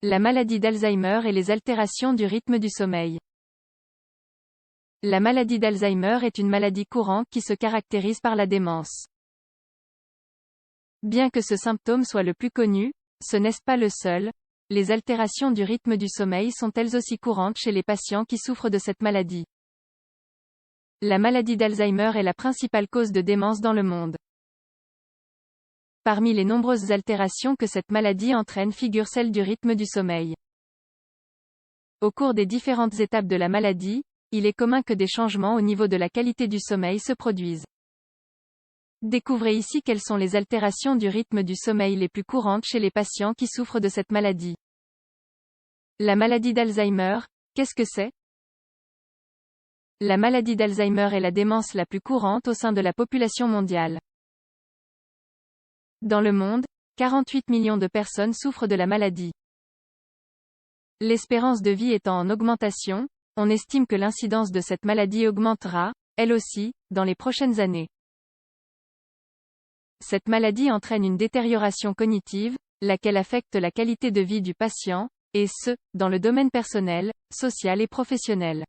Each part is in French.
La maladie d'Alzheimer et les altérations du rythme du sommeil. La maladie d'Alzheimer est une maladie courante qui se caractérise par la démence. Bien que ce symptôme soit le plus connu, ce n'est pas le seul. Les altérations du rythme du sommeil sont elles aussi courantes chez les patients qui souffrent de cette maladie. La maladie d'Alzheimer est la principale cause de démence dans le monde. Parmi les nombreuses altérations que cette maladie entraîne figure celle du rythme du sommeil. Au cours des différentes étapes de la maladie, il est commun que des changements au niveau de la qualité du sommeil se produisent. Découvrez ici quelles sont les altérations du rythme du sommeil les plus courantes chez les patients qui souffrent de cette maladie. La maladie d'Alzheimer, qu'est-ce que c'est? La maladie d'Alzheimer est la démence la plus courante au sein de la population mondiale. Dans le monde, 48 millions de personnes souffrent de la maladie. L'espérance de vie étant en augmentation, on estime que l'incidence de cette maladie augmentera, elle aussi, dans les prochaines années. Cette maladie entraîne une détérioration cognitive, laquelle affecte la qualité de vie du patient, et ce, dans le domaine personnel, social et professionnel.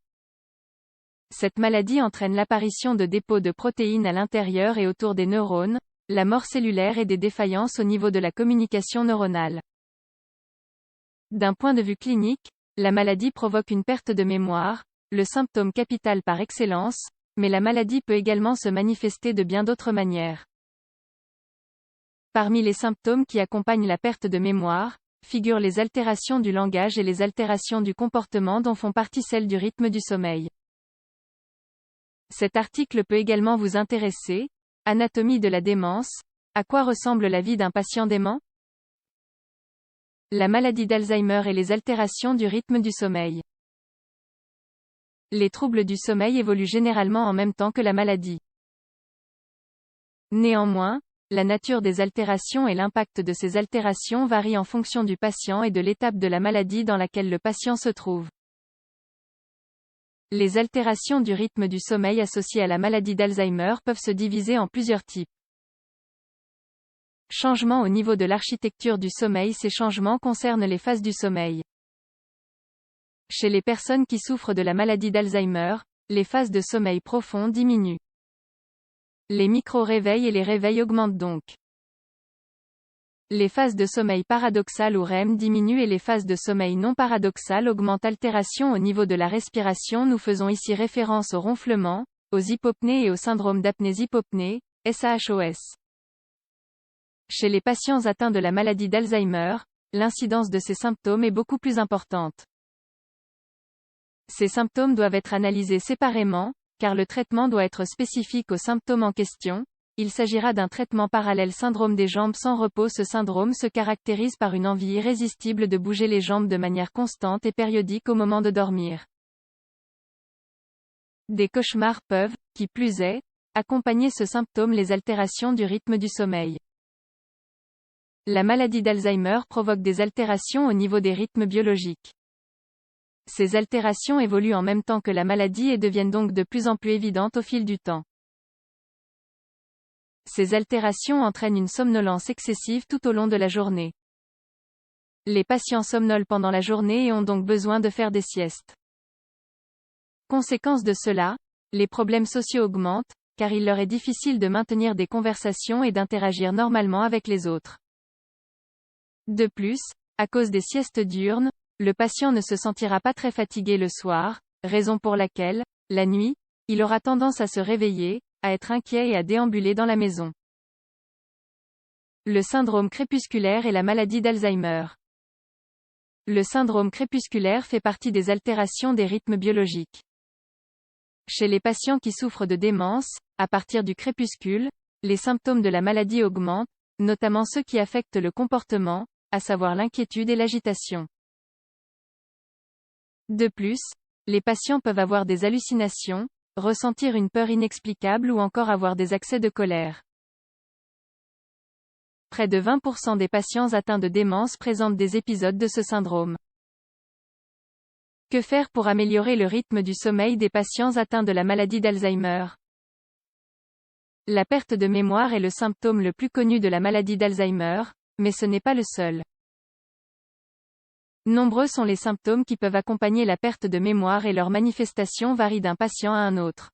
Cette maladie entraîne l'apparition de dépôts de protéines à l'intérieur et autour des neurones, la mort cellulaire et des défaillances au niveau de la communication neuronale. D'un point de vue clinique, la maladie provoque une perte de mémoire, le symptôme capital par excellence, mais la maladie peut également se manifester de bien d'autres manières. Parmi les symptômes qui accompagnent la perte de mémoire, figurent les altérations du langage et les altérations du comportement dont font partie celles du rythme du sommeil. Cet article peut également vous intéresser. Anatomie de la démence. À quoi ressemble la vie d'un patient dément? La maladie d'Alzheimer et les altérations du rythme du sommeil. Les troubles du sommeil évoluent généralement en même temps que la maladie. Néanmoins, la nature des altérations et l'impact de ces altérations varient en fonction du patient et de l'étape de la maladie dans laquelle le patient se trouve. Les altérations du rythme du sommeil associées à la maladie d'Alzheimer peuvent se diviser en plusieurs types. Changements au niveau de l'architecture du sommeil. Ces changements concernent les phases du sommeil. Chez les personnes qui souffrent de la maladie d'Alzheimer, les phases de sommeil profond diminuent. Les micro-réveils et les réveils augmentent donc. Les phases de sommeil paradoxal ou REM diminuent et les phases de sommeil non paradoxal augmentent. Altération au niveau de la respiration. Nous faisons ici référence au ronflement, aux hypopnées et au syndrome d'apnée-hypopnée, SAHOS. Chez les patients atteints de la maladie d'Alzheimer, l'incidence de ces symptômes est beaucoup plus importante. Ces symptômes doivent être analysés séparément, car le traitement doit être spécifique aux symptômes en question. Il s'agira d'un traitement parallèle. Syndrome des jambes sans repos. Ce syndrome se caractérise par une envie irrésistible de bouger les jambes de manière constante et périodique au moment de dormir. Des cauchemars peuvent, qui plus est, accompagner ce symptôme. Les altérations du rythme du sommeil. La maladie d'Alzheimer provoque des altérations au niveau des rythmes biologiques. Ces altérations évoluent en même temps que la maladie et deviennent donc de plus en plus évidentes au fil du temps. Ces altérations entraînent une somnolence excessive tout au long de la journée. Les patients somnolent pendant la journée et ont donc besoin de faire des siestes. Conséquence de cela, les problèmes sociaux augmentent, car il leur est difficile de maintenir des conversations et d'interagir normalement avec les autres. De plus, à cause des siestes diurnes, le patient ne se sentira pas très fatigué le soir, raison pour laquelle, la nuit, il aura tendance à se réveiller, à être inquiet et à déambuler dans la maison. Le syndrome crépusculaire et la maladie d'Alzheimer. Le syndrome crépusculaire fait partie des altérations des rythmes biologiques. Chez les patients qui souffrent de démence, à partir du crépuscule, les symptômes de la maladie augmentent, notamment ceux qui affectent le comportement, à savoir l'inquiétude et l'agitation. De plus, les patients peuvent avoir des hallucinations, ressentir une peur inexplicable ou encore avoir des accès de colère. Près de 20% des patients atteints de démence présentent des épisodes de ce syndrome. Que faire pour améliorer le rythme du sommeil des patients atteints de la maladie d'Alzheimer? La perte de mémoire est le symptôme le plus connu de la maladie d'Alzheimer, mais ce n'est pas le seul. Nombreux sont les symptômes qui peuvent accompagner la perte de mémoire et leurs manifestations varient d'un patient à un autre.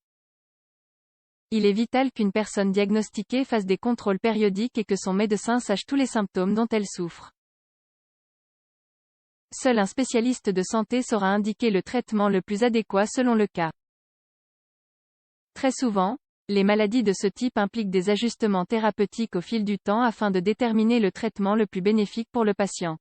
Il est vital qu'une personne diagnostiquée fasse des contrôles périodiques et que son médecin sache tous les symptômes dont elle souffre. Seul un spécialiste de santé saura indiquer le traitement le plus adéquat selon le cas. Très souvent, les maladies de ce type impliquent des ajustements thérapeutiques au fil du temps afin de déterminer le traitement le plus bénéfique pour le patient.